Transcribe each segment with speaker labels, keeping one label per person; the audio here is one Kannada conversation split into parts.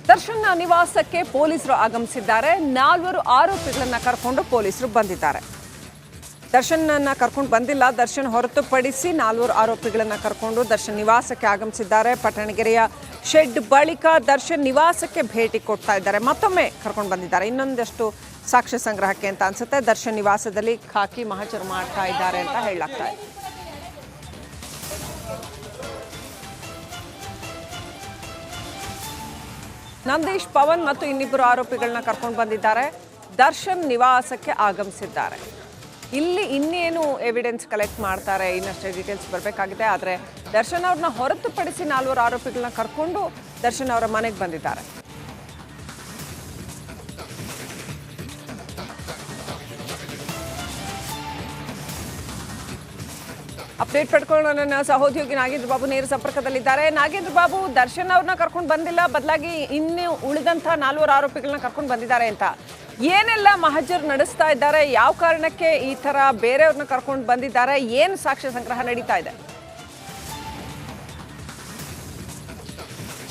Speaker 1: ದರ್ಶನ್ ನಿವಾಸಕ್ಕೆ ಪೊಲೀಸರು ಆಗಮಿಸಿದ್ದಾರೆ. 4 ಆರೋಪಿಗಳನ್ನು ಕರ್ಕೊಂಡು ಪೊಲೀಸರು ಬಂದಿದ್ದಾರೆ. ದರ್ಶನ್ನ ಕರ್ಕೊಂಡು ಬಂದಿಲ್ಲ. ದರ್ಶನ್ ಹೊರತುಪಡಿಸಿ 4 ಆರೋಪಿಗಳನ್ನು ಕರ್ಕೊಂಡು ದರ್ಶನ್ ನಿವಾಸಕ್ಕೆ ಆಗಮಿಸಿದ್ದಾರೆ. ಪಟ್ಟಣಗೆರೆಯ ಶೆಡ್ ಬಳಿಕ ದರ್ಶನ್ ನಿವಾಸಕ್ಕೆ ಭೇಟಿ ಕೊಡ್ತಾ ಇದ್ದಾರೆ. ಮತ್ತೊಮ್ಮೆ ಕರ್ಕೊಂಡು ಬಂದಿದ್ದಾರೆ. ಇನ್ನೊಂದಷ್ಟು ಸಾಕ್ಷ್ಯ ಸಂಗ್ರಹಕ್ಕೆ ಅಂತ ಅನ್ಸುತ್ತೆ. ದರ್ಶನ್ ನಿವಾಸದಲ್ಲಿ ಖಾಕಿ ಮಹಜರು ಮಾಡ್ತಾ ಇದ್ದಾರೆ ಅಂತ ಹೇಳಲಾಗ್ತಾ ಇದೆ. ನಂದೀಶ್, ಪವನ್ ಮತ್ತು ಇನ್ನಿಬ್ಬರು ಆರೋಪಿಗಳನ್ನ ಕರ್ಕೊಂಡು ಬಂದಿದ್ದಾರೆ. ದರ್ಶನ್ ನಿವಾಸಕ್ಕೆ ಆಗಮಿಸಿದ್ದಾರೆ. ಇಲ್ಲಿ ಇನ್ನೇನು ಎವಿಡೆನ್ಸ್ ಕಲೆಕ್ಟ್ ಮಾಡ್ತಾರೆ, ಇನ್ನಷ್ಟೇ ಡೀಟೇಲ್ಸ್ ಬರಬೇಕಾಗಿದೆ. ಆದರೆ ದರ್ಶನ್ ಅವ್ರನ್ನ ಹೊರತುಪಡಿಸಿ 4 ಆರೋಪಿಗಳನ್ನ ಕರ್ಕೊಂಡು ದರ್ಶನ್ ಅವರ ಮನೆಗೆ ಬಂದಿದ್ದಾರೆ. ಅಪ್ಡೇಟ್ ಪಡ್ಕೊಳ್ಳೋಣ. ನನ್ನ ಸಹೋದ್ಯೋಗಿ ನಾಗೇಂದ್ರ ಬಾಬು ನೇರ ಸಂಪರ್ಕದಲ್ಲಿದ್ದಾರೆ. ನಾಗೇಂದ್ರ ಬಾಬು, ದರ್ಶನ್ ಅವ್ರನ್ನ ಕರ್ಕೊಂಡು ಬಂದಿಲ್ಲ, ಬದಲಾಗಿ ಇನ್ನು ಉಳಿದಂಥ 4 ಆರೋಪಿಗಳನ್ನ ಕರ್ಕೊಂಡು ಬಂದಿದ್ದಾರೆ ಅಂತ ಏನೆಲ್ಲ ಮಹಜರ್ ನಡೆಸ್ತಾ ಇದ್ದಾರೆ? ಯಾವ ಕಾರಣಕ್ಕೆ ಈ ಥರ ಬೇರೆಯವ್ರನ್ನ ಕರ್ಕೊಂಡು ಬಂದಿದ್ದಾರೆ? ಏನು ಸಾಕ್ಷ್ಯ ಸಂಗ್ರಹ ನಡೀತಾ ಇದೆ?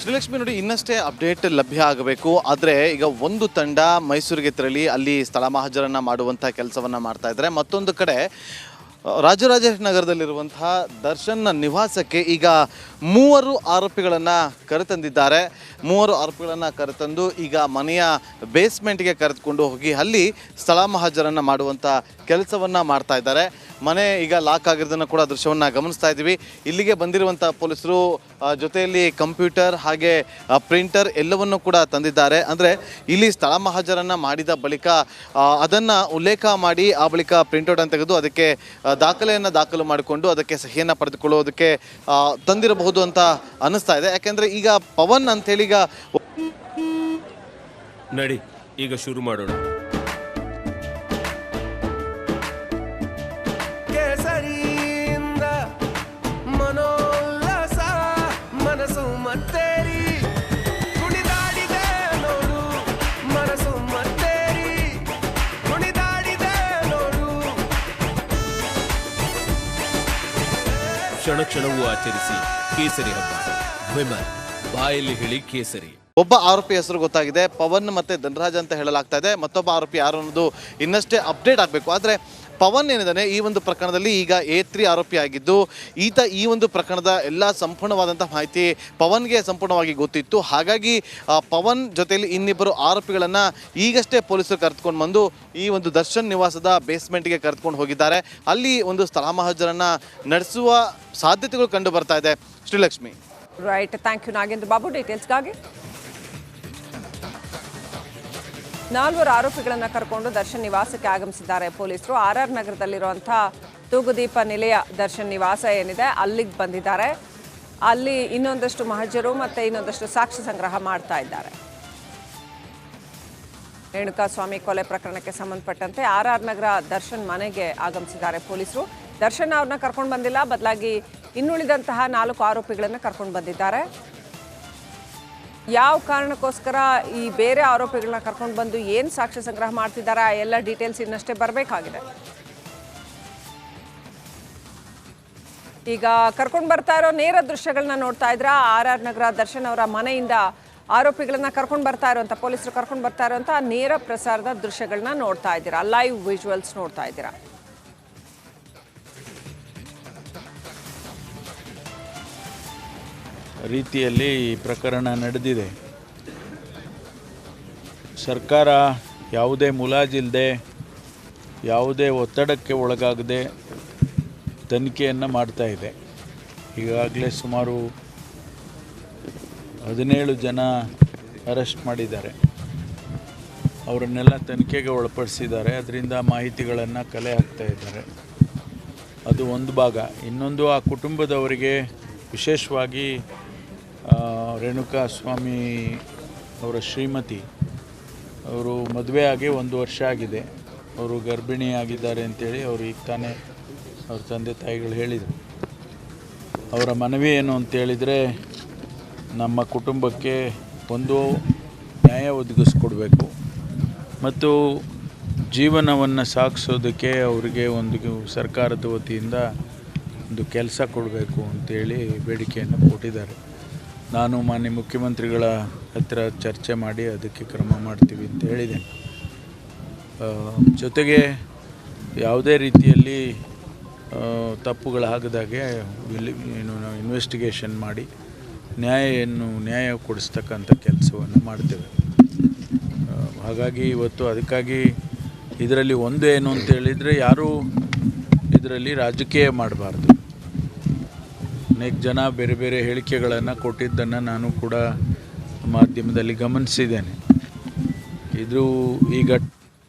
Speaker 2: ಶ್ರೀಲಕ್ಷ್ಮಿ, ನೋಡಿ, ಇನ್ನಷ್ಟೇ ಅಪ್ಡೇಟ್ ಲಭ್ಯ ಆಗಬೇಕು. ಆದರೆ ಈಗ ಒಂದು ತಂಡ ಮೈಸೂರಿಗೆ ತೆರಳಿ ಅಲ್ಲಿ ಸ್ಥಳ ಮಹಜರನ್ನು ಮಾಡುವಂಥ ಕೆಲಸವನ್ನು ಮಾಡ್ತಾ ಇದ್ದಾರೆ. ಮತ್ತೊಂದು ಕಡೆ ರಾಜರಾಜನಗರದಲ್ಲಿರುವಂತಹ ದರ್ಶನ್ನ ನಿವಾಸಕ್ಕೆ ಈಗ 3 ಆರೋಪಿಗಳನ್ನು ಕರೆತಂದಿದ್ದಾರೆ. 3 ಆರೋಪಿಗಳನ್ನು ಕರೆತಂದು ಈಗ ಮನೆಯ ಬೇಸ್ಮೆಂಟ್ಗೆ ಕರೆದುಕೊಂಡು ಹೋಗಿ ಅಲ್ಲಿ ಸ್ಥಳ ಮಹಜರನ್ನು ಮಾಡುವಂಥ ಕೆಲಸವನ್ನು ಮಾಡ್ತಾ ಇದ್ದಾರೆ. ಮನೆ ಈಗ ಲಾಕ್ ಆಗಿರೋದನ್ನು ಕೂಡ ದೃಶ್ಯವನ್ನು ಗಮನಿಸ್ತಾ ಇದ್ದೀವಿ. ಇಲ್ಲಿಗೆ ಬಂದಿರುವಂಥ ಪೊಲೀಸರು ಜೊತೆಯಲ್ಲಿ ಕಂಪ್ಯೂಟರ್ ಹಾಗೆ ಪ್ರಿಂಟರ್ ಎಲ್ಲವನ್ನು ಕೂಡ ತಂದಿದ್ದಾರೆ. ಅಂದರೆ ಇಲ್ಲಿ ಸ್ಥಳ ಮಹಜರನ್ನು ಮಾಡಿದ ಬಳಿಕ ಅದನ್ನು ಉಲ್ಲೇಖ ಮಾಡಿ ಆ ಬಳಿಕ ಪ್ರಿಂಟೌಟನ್ನು ತೆಗೆದು ಅದಕ್ಕೆ ದಾಖಲೆಯನ್ನು ದಾಖಲು ಮಾಡಿಕೊಂಡು ಅದಕ್ಕೆ ಸಹಿಯನ್ನು ಪಡೆದುಕೊಳ್ಳೋದಕ್ಕೆ ತಂದಿರಬಹುದು ಅಂತ ಅನ್ನಿಸ್ತಾ ಇದೆ. ಯಾಕೆಂದರೆ ಈಗ ಪವನ್ ಅಂಥೇಳಿ ಈಗ
Speaker 3: ನಡಿ ಈಗ ಶುರು ಮಾಡೋಣ. ಕ್ಷಣ ಕ್ಷಣವೂ ಆಚರಿಸಿ ಕೇಸರಿ ಹಬ್ಬ. ವಿಮಲ್, ಬಾಯಲ್ಲಿ ಹೇಳಿ ಕೇಸರಿ.
Speaker 2: ಒಬ್ಬ ಆರೋಪಿ ಹೆಸರು ಗೊತ್ತಾಗಿದೆ, ಪವನ್ ಮತ್ತು ಧನರಾಜ್ ಅಂತ ಹೇಳಲಾಗ್ತಾ ಇದೆ. ಮತ್ತೊಬ್ಬ ಆರೋಪಿ ಯಾರು ಅನ್ನೋದು ಇನ್ನಷ್ಟೇ ಅಪ್ಡೇಟ್ ಆಗಬೇಕು. ಆದರೆ ಪವನ್ ಏನಿದ್ದಾನೆ ಈ ಒಂದು ಪ್ರಕರಣದಲ್ಲಿ ಈಗ A3 ಆರೋಪಿ ಆಗಿದ್ದು, ಈತ ಈ ಒಂದು ಪ್ರಕರಣದ ಎಲ್ಲ ಸಂಪೂರ್ಣವಾದಂಥ ಮಾಹಿತಿ ಪವನ್ಗೆ ಸಂಪೂರ್ಣವಾಗಿ ಗೊತ್ತಿತ್ತು. ಹಾಗಾಗಿ ಪವನ್ ಜೊತೆಯಲ್ಲಿ ಇನ್ನಿಬ್ಬರು ಆರೋಪಿಗಳನ್ನು ಈಗಷ್ಟೇ ಪೊಲೀಸರು ಕರೆದುಕೊಂಡು ಬಂದು ಈ ಒಂದು ದರ್ಶನ್ ನಿವಾಸದ ಬೇಸ್ಮೆಂಟ್ಗೆ ಕರೆದುಕೊಂಡು ಹೋಗಿದ್ದಾರೆ. ಅಲ್ಲಿ ಒಂದು ಸ್ಥಳ ಮಹಜರನ್ನು ನಡೆಸುವ ಸಾಧ್ಯತೆಗಳು ಕಂಡು ಬರ್ತಾ ಇದೆ. Srilakshmi.
Speaker 1: Right, thank you Nagendra Babu ಡೀಟೇಲ್ಸ್ಗಾಗಿ. 4 ಆರೋಪಿಗಳನ್ನು ಕರ್ಕೊಂಡು ದರ್ಶನ್ ನಿವಾಸಕ್ಕೆ ಆಗಮಿಸಿದ್ದಾರೆ ಪೊಲೀಸರು. RR ನಗರದಲ್ಲಿರುವಂಥ ತೂಗುದೀಪ ನಿಲಯ ದರ್ಶನ್ ನಿವಾಸ ಏನಿದೆ ಅಲ್ಲಿಗೆ ಬಂದಿದ್ದಾರೆ. ಅಲ್ಲಿ ಇನ್ನೊಂದಷ್ಟು ಮಹಜರು ಮತ್ತು ಇನ್ನೊಂದಷ್ಟು ಸಾಕ್ಷ್ಯ ಸಂಗ್ರಹ ಮಾಡ್ತಾ ಇದ್ದಾರೆ. ರೇಣುಕಾಸ್ವಾಮಿ ಕೊಲೆ ಪ್ರಕರಣಕ್ಕೆ ಸಂಬಂಧಪಟ್ಟಂತೆ RR ನಗರ ದರ್ಶನ್ ಮನೆಗೆ ಆಗಮಿಸಿದ್ದಾರೆ ಪೊಲೀಸರು. ದರ್ಶನ್ ಅವ್ರನ್ನ ಕರ್ಕೊಂಡು ಬಂದಿಲ್ಲ, ಬದಲಾಗಿ ಇನ್ನುಳಿದಂತಹ 4 ಆರೋಪಿಗಳನ್ನು ಕರ್ಕೊಂಡು ಬಂದಿದ್ದಾರೆ. ಯಾವ ಕಾರಣಕ್ಕೋಸ್ಕರ ಈ ಬೇರೆ ಆರೋಪಿಗಳನ್ನ ಕರ್ಕೊಂಡು ಬಂದು ಏನು ಸಾಕ್ಷ್ಯ ಸಂಗ್ರಹ ಮಾಡ್ತಿದ್ದಾರೆ ಆ ಎಲ್ಲ ಡೀಟೇಲ್ಸ್ ಇನ್ನಷ್ಟೇ ಬರಬೇಕಾಗಿದೆ. ಈಗ ಕರ್ಕೊಂಡು ಬರ್ತಾ ಇರೋ ನೇರ ದೃಶ್ಯಗಳನ್ನ ನೋಡ್ತಾ ಇದ್ರ RR ನಗರ ದರ್ಶನ್ ಅವರ ಮನೆಯಿಂದ ಆರೋಪಿಗಳನ್ನ ಕರ್ಕೊಂಡು ಬರ್ತಾ ಇರುವಂಥ ಪೊಲೀಸರು ಕರ್ಕೊಂಡು ಬರ್ತಾ ಇರುವಂಥ ನೇರ ಪ್ರಸಾರದ ದೃಶ್ಯಗಳನ್ನ ನೋಡ್ತಾ ಇದ್ದೀರಾ, ಲೈವ್ ವಿಜುವಲ್ಸ್ ನೋಡ್ತಾ ಇದ್ದೀರಾ.
Speaker 4: ರೀತಿಯಲ್ಲಿ ಈ ಪ್ರಕರಣ ನಡೆದಿದೆ. ಸರ್ಕಾರ ಯಾವುದೇ ಮುಲಾಜಿಲ್ಲದೆ ಯಾವುದೇ ಒತ್ತಡಕ್ಕೆ ಒಳಗಾಗದೆ ತನಿಖೆಯನ್ನು ಮಾಡ್ತಾ ಇದೆ. ಈಗಾಗಲೇ ಸುಮಾರು 17 ಜನ ಅರೆಸ್ಟ್ ಮಾಡಿದ್ದಾರೆ. ಅವರನ್ನೆಲ್ಲ ತನಿಖೆಗೆ ಒಳಪಡಿಸಿದ್ದಾರೆ. ಅದರಿಂದ ಮಾಹಿತಿಗಳನ್ನು ಕಲೆ ಹಾಕ್ತಾ ಇದ್ದಾರೆ. ಅದು ಒಂದು ಭಾಗ. ಇನ್ನೊಂದು, ಆ ಕುಟುಂಬದವರಿಗೆ ವಿಶೇಷವಾಗಿ ರೇಣುಕಾಸ್ವಾಮಿ ಅವರ ಶ್ರೀಮತಿ ಅವರು ಮದುವೆ ಆಗಿ 1 ವರ್ಷ ಆಗಿದೆ. ಅವರು ಗರ್ಭಿಣಿಯಾಗಿದ್ದಾರೆ ಅಂತೇಳಿ ಅವರು ಈಗ ತಾನೇ ಅವ್ರ ತಂದೆ ತಾಯಿಗಳು ಹೇಳಿದರು. ಅವರ ಮನವಿ ಏನು ಅಂತೇಳಿದರೆ, ನಮ್ಮ ಕುಟುಂಬಕ್ಕೆ ಒಂದು ನ್ಯಾಯ ಒದಗಿಸ್ಕೊಡ್ಬೇಕು ಮತ್ತು ಜೀವನವನ್ನು ಸಾಗಿಸೋದಕ್ಕೆ ಅವರಿಗೆ ಒಂದು ಸರ್ಕಾರದ ವತಿಯಿಂದ ಒಂದು ಕೆಲಸ ಕೊಡಬೇಕು ಅಂತೇಳಿ ಬೇಡಿಕೆಯನ್ನು ಕೊಟ್ಟಿದ್ದಾರೆ. ನಾನು ಮಾನ್ಯ ಮುಖ್ಯಮಂತ್ರಿಗಳ ಹತ್ತಿರ ಚರ್ಚೆ ಮಾಡಿ ಅದಕ್ಕೆ ಕ್ರಮ ಮಾಡ್ತೀವಿ ಅಂತ ಹೇಳಿದ್ದೇನೆ. ಜೊತೆಗೆ ಯಾವುದೇ ರೀತಿಯಲ್ಲಿ ತಪ್ಪುಗಳಾಗದಾಗೆ ಇನ್ವೆಸ್ಟಿಗೇಷನ್ ಮಾಡಿ ನ್ಯಾಯ ಕೊಡಿಸ್ತಕ್ಕಂಥ ಕೆಲಸವನ್ನು ಮಾಡ್ತೇವೆ. ಹಾಗಾಗಿ ಇವತ್ತು ಅದಕ್ಕಾಗಿ ಇದರಲ್ಲಿ ಒಂದು ಏನು ಅಂತ ಹೇಳಿದರೆ, ಯಾರೂ ಇದರಲ್ಲಿ ರಾಜಕೀಯ ಮಾಡಬಾರ್ದು. ಅನೇಕ ಜನ ಬೇರೆ ಬೇರೆ ಹೇಳಿಕೆಗಳನ್ನು ಕೊಟ್ಟಿದ್ದನ್ನು ನಾನು ಕೂಡ ಮಾಧ್ಯಮದಲ್ಲಿ ಗಮನಿಸಿದ್ದೇನೆ. ಇದು ಈಗ